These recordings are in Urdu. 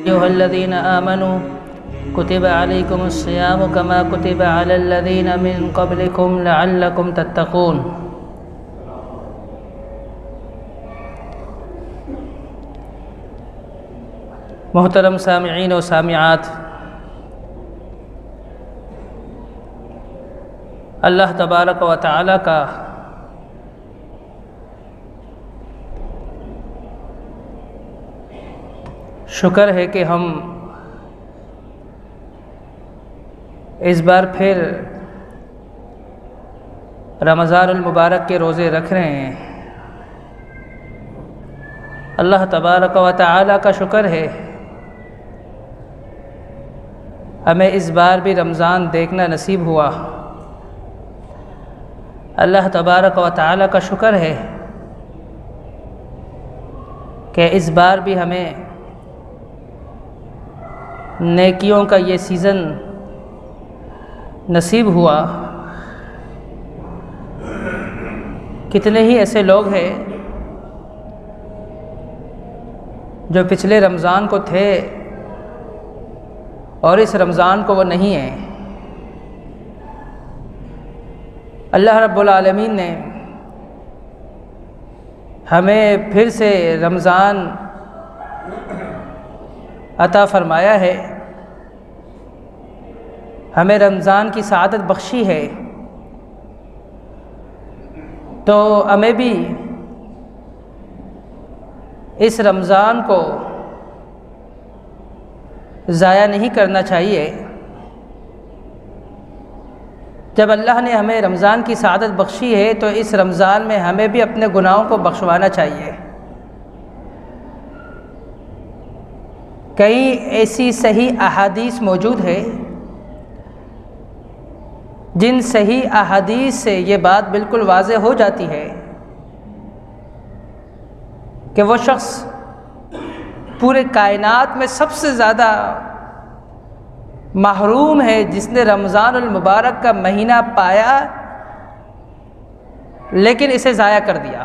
أيها الذين آمنوا كتب عليكم الصيام كما كتب على الذين من قبلكم لعلكم تتقون۔ محترم سامعین و سامعات، اللہ تبارک و تعالی کا شکر ہے کہ ہم اس بار پھر رمضان المبارک کے روزے رکھ رہے ہیں۔ اللہ تبارک و تعالی کا شکر ہے ہمیں اس بار بھی رمضان دیکھنا نصیب ہوا۔ اللہ تبارک و تعالی کا شکر ہے کہ اس بار بھی ہمیں نیکیوں کا یہ سیزن نصیب ہوا۔ کتنے ہی ایسے لوگ ہیں جو پچھلے رمضان کو تھے اور اس رمضان کو وہ نہیں ہیں۔ اللہ رب العالمین نے ہمیں پھر سے رمضان عطا فرمایا ہے، ہمیں رمضان کی سعادت بخشی ہے، تو ہمیں بھی اس رمضان کو ضائع نہیں کرنا چاہیے۔ جب اللہ نے ہمیں رمضان کی سعادت بخشی ہے تو اس رمضان میں ہمیں بھی اپنے گناہوں کو بخشوانا چاہیے۔ کئی ایسی صحیح احادیث موجود ہے جن صحیح احادیث سے یہ بات بالکل واضح ہو جاتی ہے کہ وہ شخص پورے کائنات میں سب سے زیادہ محروم ہے جس نے رمضان المبارک کا مہینہ پایا لیکن اسے ضائع کر دیا۔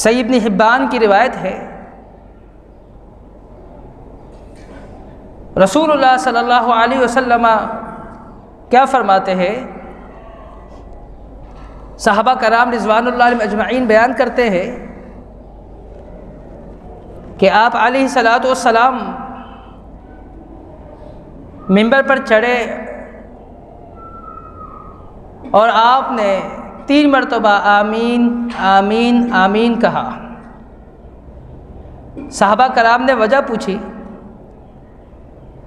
صحیح ابن حبان کی روایت ہے، رسول اللہ صلی اللہ علیہ وسلم کیا فرماتے ہیں؟ صحابہ کرام رضوان اللہ علیہم اجمعین بیان کرتے ہیں کہ آپ علیہ الصلاۃ والسلام منبر پر چڑھے اور آپ نے 3 مرتبہ آمین آمین آمین کہا۔ صحابہ کرام نے وجہ پوچھی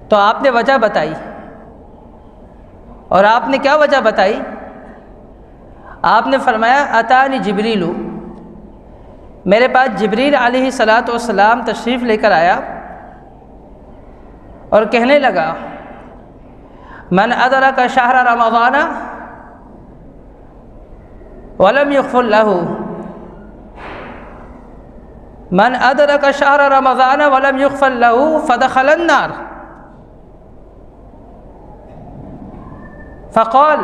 تو آپ نے وجہ بتائی، اور آپ نے کیا وجہ بتائی؟ آپ نے فرمایا اتانی جبریل، میرے پاس جبریل علیہ الصلاۃ والسلام تشریف لے کر آیا اور کہنے لگا من ادرک شہر رمضان ولم یغفر له، من ادرک شہر رمضان ولم یغفر له فدخل النار، فقال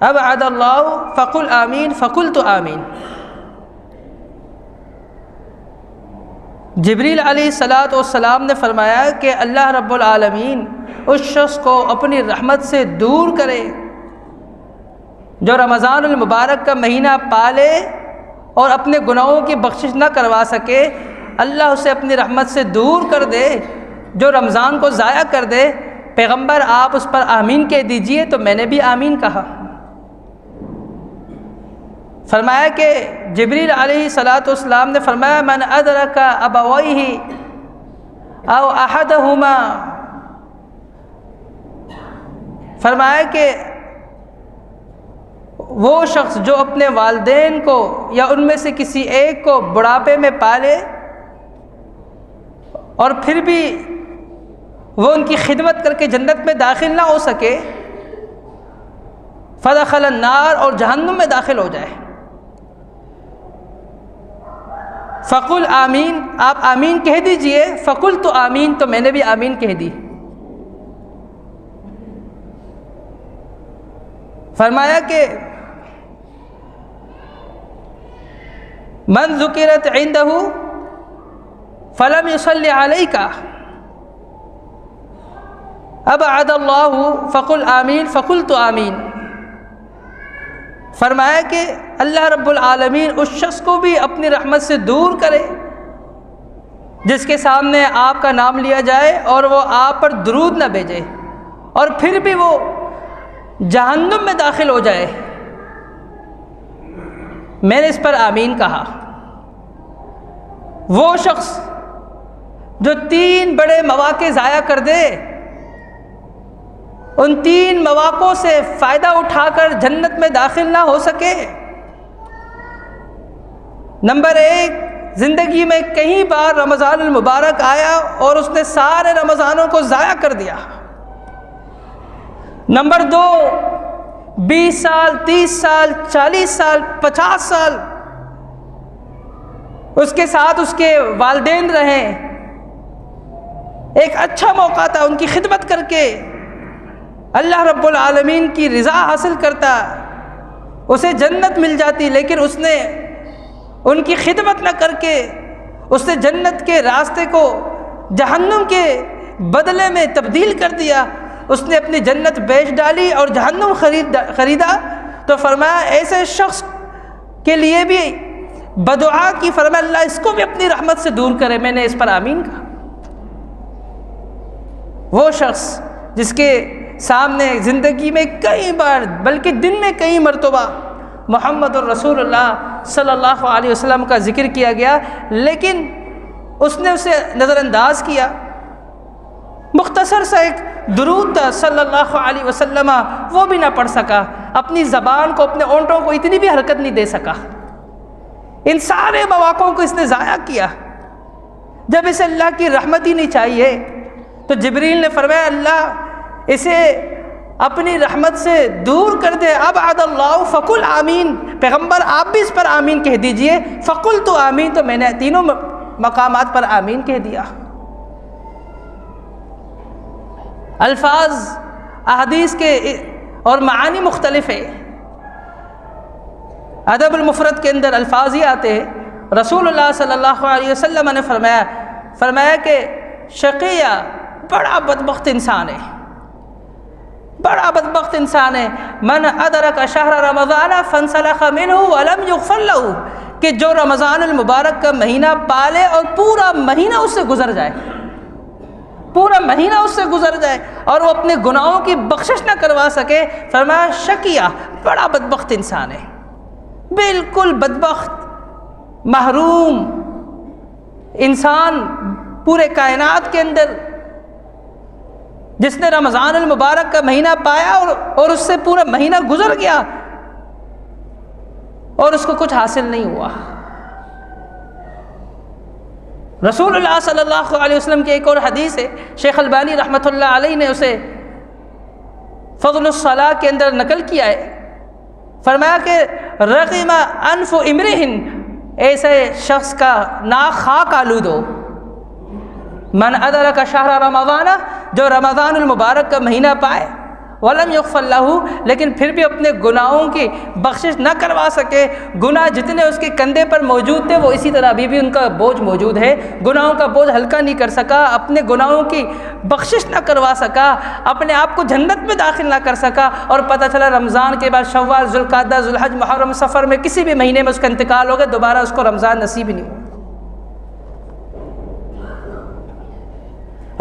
ابعد اللہ فقل آمین فقلت آمین۔ جبریل علیہ الصلاۃ والسلام نے فرمایا کہ اللہ رب العالمین اس شخص کو اپنی رحمت سے دور کرے جو رمضان المبارک کا مہینہ پالے اور اپنے گناہوں کی بخشش نہ کروا سکے، اللہ اسے اپنی رحمت سے دور کر دے جو رمضان کو ضائع کر دے۔ پیغمبر آپ اس پر آمین کہہ دیجئے، تو میں نے بھی آمین کہا۔ فرمایا کہ جبریل علیہ الصلاۃ والسلام نے فرمایا من ادرک ابویہ او احدہما، فرمایا کہ وہ شخص جو اپنے والدین کو یا ان میں سے کسی ایک کو بڑھاپے میں پالے اور پھر بھی وہ ان کی خدمت کر کے جنت میں داخل نہ ہو سکے، فدخل النار، اور جہنم میں داخل ہو جائے۔ فقل آمین، آپ آمین کہہ دیجئے، فقل تو آمین، تو میں نے بھی آمین کہہ دی۔ فرمایا کہ من ذکرت عندہ فلم یصلی علیک ابعد اللہ فقل آمین فقلت آمین. فرمایا کہ اللہ رب العالمین اس شخص کو بھی اپنی رحمت سے دور کرے جس کے سامنے آپ کا نام لیا جائے اور وہ آپ پر درود نہ بھیجے اور پھر بھی وہ جہنم میں داخل ہو جائے. میں نے اس پر آمین کہا. وہ شخص جو 3 بڑے مواقع ضائع کر دے، ان 3 مواقعوں سے فائدہ اٹھا کر جنت میں داخل نہ ہو سکے. نمبر 1، زندگی میں کئی بار رمضان المبارک آیا اور اس نے سارے رمضانوں کو ضائع کر دیا. نمبر 2، 20 سال 30 سال 40 سال 50 سال اس کے ساتھ اس کے والدین رہے، ایک اچھا موقع تھا ان کی خدمت کر کے اللہ رب العالمین کی رضا حاصل کرتا، اسے جنت مل جاتی، لیکن اس نے ان کی خدمت نہ کر کے اس نے جنت کے راستے کو جہنم کے بدلے میں تبدیل کر دیا. اس نے اپنی جنت بیچ ڈالی اور جہنم خریدا. تو فرمایا ایسے شخص کے لیے بھی بدعا کی، فرمایا اللہ اس کو بھی اپنی رحمت سے دور کرے. میں نے اس پر آمین کہا. وہ شخص جس کے سامنے زندگی میں کئی بار بلکہ دن میں کئی مرتبہ محمد الرسول اللہ صلی اللہ علیہ وسلم کا ذکر کیا گیا، لیکن اس نے اسے نظر انداز کیا. مختصر سا ایک درود تھا صلی اللہ علیہ وسلم، وہ بھی نہ پڑھ سکا. اپنی زبان کو، اپنے اونٹوں کو اتنی بھی حرکت نہیں دے سکا. ان سارے مواقعوں کو اس نے ضائع کیا. جب اسے اللہ کی رحمت ہی نہیں چاہیے تو جبریل نے فرمایا اللہ اسے اپنی رحمت سے دور کر دے. ابعد اللہ فقل آمین. پیغمبر آپ بھی اس پر آمین کہہ دیجئے. فقلت آمین، تو میں نے تینوں مقامات پر آمین کہہ دیا. الفاظ احادیث کے اور معانی مختلف ہے. ادب المفرد کے اندر الفاظ یہ آتے ہیں. رسول اللہ صلی اللہ علیہ وسلم نے فرمایا کہ شقیہ بڑا بدبخت انسان ہے، بڑا بدبخت انسان ہے. من ادرک شہر رمضان فانسلخ منہ ولم یغفر له، کہ جو رمضان المبارک کا مہینہ پالے اور پورا مہینہ اس سے گزر جائے، پورا مہینہ اس سے گزر جائے اور وہ اپنے گناہوں کی بخشش نہ کروا سکے. فرمایا شقیہ بڑا بدبخت انسان ہے، بالکل بدبخت محروم انسان پورے کائنات کے اندر جس نے رمضان المبارک کا مہینہ پایا اور اس سے پورا مہینہ گزر گیا اور اس کو کچھ حاصل نہیں ہوا. رسول اللہ صلی اللہ علیہ وسلم کی ایک اور حدیث ہے، شیخ البانی رحمۃ اللہ علیہ نے اسے فضل الصلاح کے اندر نقل کیا ہے. فرمایا کہ رغم انف امرئ، ایسے شخص کا ناک خاک آلود ہو. من ادرک شہر رمضان، جو رمضان المبارک کا مہینہ پائے، ولم یغفر لہ، لیکن پھر بھی اپنے گناہوں کی بخشش نہ کروا سکے. گناہ جتنے اس کے کندھے پر موجود تھے وہ اسی طرح ابھی بھی ان کا بوجھ موجود ہے. گناہوں کا بوجھ ہلکا نہیں کر سکا، اپنے گناہوں کی بخشش نہ کروا سکا، اپنے آپ کو جنت میں داخل نہ کر سکا. اور پتہ چلا رمضان کے بعد شوال، ذوالقعدہ، ذوالحج، محرم، سفر میں کسی بھی مہینے میں اس کا انتقال ہو گیا، دوبارہ اس کو رمضان نصیب ہی نہیں ہوا.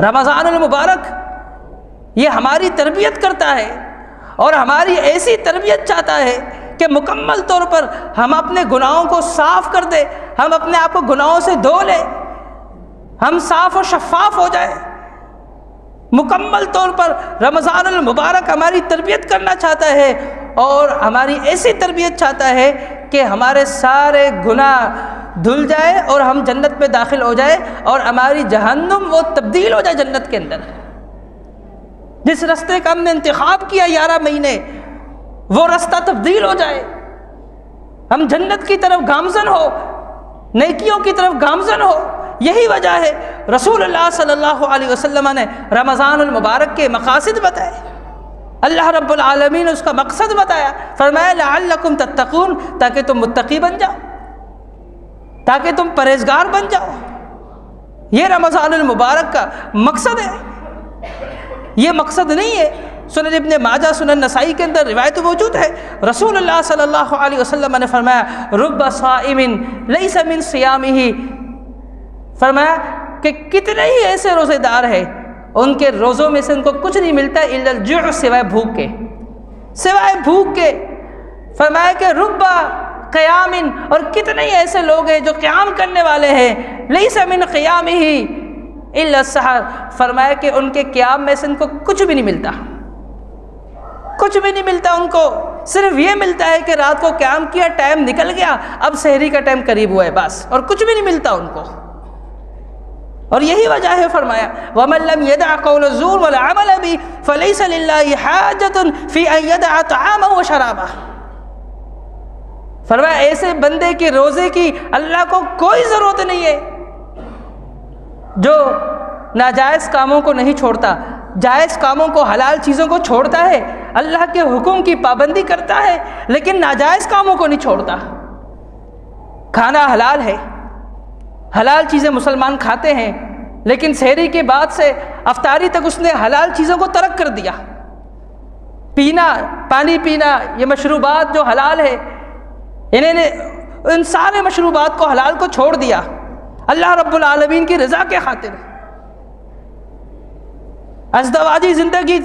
رمضان المبارک یہ ہماری تربیت کرتا ہے اور ہماری ایسی تربیت چاہتا ہے کہ مکمل طور پر ہم اپنے گناہوں کو صاف کر دیں، ہم اپنے آپ کو گناہوں سے دھو لیں، ہم صاف و شفاف ہو جائیں. مکمل طور پر رمضان المبارک ہماری تربیت کرنا چاہتا ہے اور ہماری ایسی تربیت چاہتا ہے کہ ہمارے سارے گناہ دھل جائے اور ہم جنت میں داخل ہو جائے اور ہماری جہنم وہ تبدیل ہو جائے جنت کے اندر. جس رستے کا ہم نے انتخاب کیا 11 مہینے، وہ رستہ تبدیل ہو جائے، ہم جنت کی طرف گامزن ہو، نیکیوں کی طرف گامزن ہو. یہی وجہ ہے رسول اللہ صلی اللہ علیہ وسلم نے رمضان المبارک کے مقاصد بتائے، اللہ رب العالمین نے اس کا مقصد بتایا. فرمایا لعلکم تتقون، تاکہ تم متقی بن جاؤ. تاکہ تم پرہیزگار بن جاؤ۔ یہ رمضان المبارک کا مقصد ہے، یہ مقصد نہیں ہے۔ سنن ابن ماجہ، سنن نسائی کے اندر روایت موجود ہے، رسول اللہ صلی اللہ علیہ وسلم نے فرمایا رب صائم لیس من صیامہ، فرمایا کہ کتنے ہی ایسے روزے دار ہیں ان کے روزوں میں سے ان کو کچھ نہیں ملتا الا الجوع، سوائے بھوک کے، سوائے بھوک کے۔ فرمایا کہ رب قیام، اور کتنے ہی ایسے لوگ ہیں جو قیام کرنے والے ہیں، لیس من قیامہ الا السحر، فرمایا کہ ان کے قیام میں سے ان کو کچھ بھی نہیں ملتا، کچھ بھی نہیں ملتا ان کو، صرف یہ ملتا ہے کہ رات کو قیام کیا، ٹائم نکل گیا، اب سحری کا ٹائم قریب ہوا ہے بس، اور کچھ بھی نہیں ملتا ان کو۔ اور یہی وجہ ہے فرمایا وَمَن لَّمْ يَدَعْ قَوْلَ الزُّورِ وَالْعَمَلَ بِهِ فَلَيْسَ لِلَّهِ حَاجَةٌ فِي أَن يَدَعَ طَعَامَهُ وَشَرَابَهُ، فرمایا ایسے بندے کے روزے کی اللہ کو کوئی ضرورت نہیں ہے جو ناجائز کاموں کو نہیں چھوڑتا، جائز کاموں کو، حلال چیزوں کو چھوڑتا ہے، اللہ کے حکم کی پابندی کرتا ہے لیکن ناجائز کاموں کو نہیں چھوڑتا۔ کھانا حلال ہے، حلال چیزیں مسلمان کھاتے ہیں، لیکن سحری کے بعد سے افطاری تک اس نے حلال چیزوں کو ترک کر دیا۔ پینا، پانی پینا، یہ مشروبات جو حلال ہے، انہیں نے ان سارے مشروبات کو، حلال کو چھوڑ دیا اللہ رب العالمین کی رضا کے خاطر۔ ازدواجی زندگی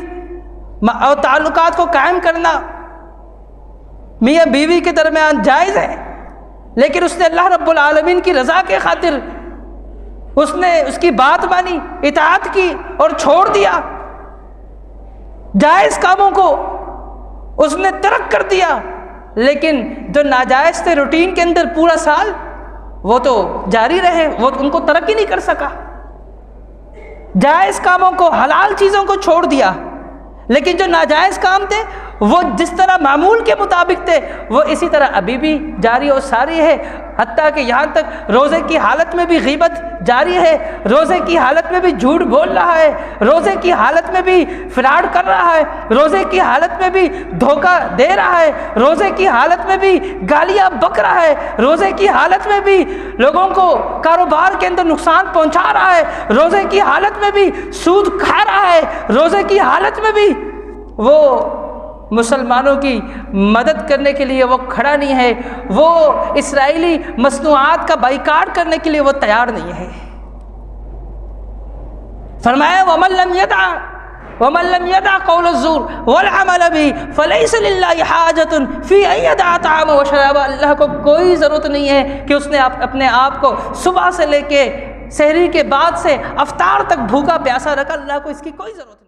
اور تعلقات کو قائم کرنا میاں بیوی کے درمیان جائز ہے، لیکن اس نے اللہ رب العالمین کی رضا کے خاطر اس نے اس کی بات مانی، اطاعت کی اور چھوڑ دیا، جائز کاموں کو اس نے ترک کر دیا۔ لیکن جو ناجائز تھے روٹین کے اندر پورا سال، وہ تو جاری رہے، وہ ان کو ترک ہی نہیں کر سکا۔ جائز کاموں کو، حلال چیزوں کو چھوڑ دیا، لیکن جو ناجائز کام تھے وہ جس طرح معمول کے مطابق تھے وہ اسی طرح ابھی بھی جاری اور ساری ہے، حتیٰ کہ یہاں تک روزے کی حالت میں بھی غیبت جاری ہے، روزے کی حالت میں بھی جھوٹ بول رہا ہے، روزے کی حالت میں بھی فراڈ کر رہا ہے، روزے کی حالت میں بھی دھوکہ دے رہا ہے، روزے کی حالت میں بھی گالیاں بک رہا ہے، روزے کی حالت میں بھی لوگوں کو کاروبار کے اندر نقصان پہنچا رہا ہے، روزے کی حالت میں بھی سود کھا رہا ہے، روزے کی حالت میں بھی وہ مسلمانوں کی مدد کرنے کے لیے وہ کھڑا نہیں ہے، وہ اسرائیلی مصنوعات کا بائیکاٹ کرنے کے لیے وہ تیار نہیں ہے۔ فرمایا وَمَن لَّمْ يَدَعْ قَوْلَ الزُّورِ وَالْعَمَلَ بِهِ فَلَيْسَ لِلَّهِ حَاجَةٌ فِي أَن يَدَعَ طَعَامَهُ وَشَرَابَهُ، اللہ کو کوئی ضرورت نہیں ہے کہ اس نے اپنے آپ کو صبح سے لے کے سحری کے بعد سے افطار تک بھوکا پیاسا رکھا، اللہ کو اس کی کوئی ضرورت نہیں۔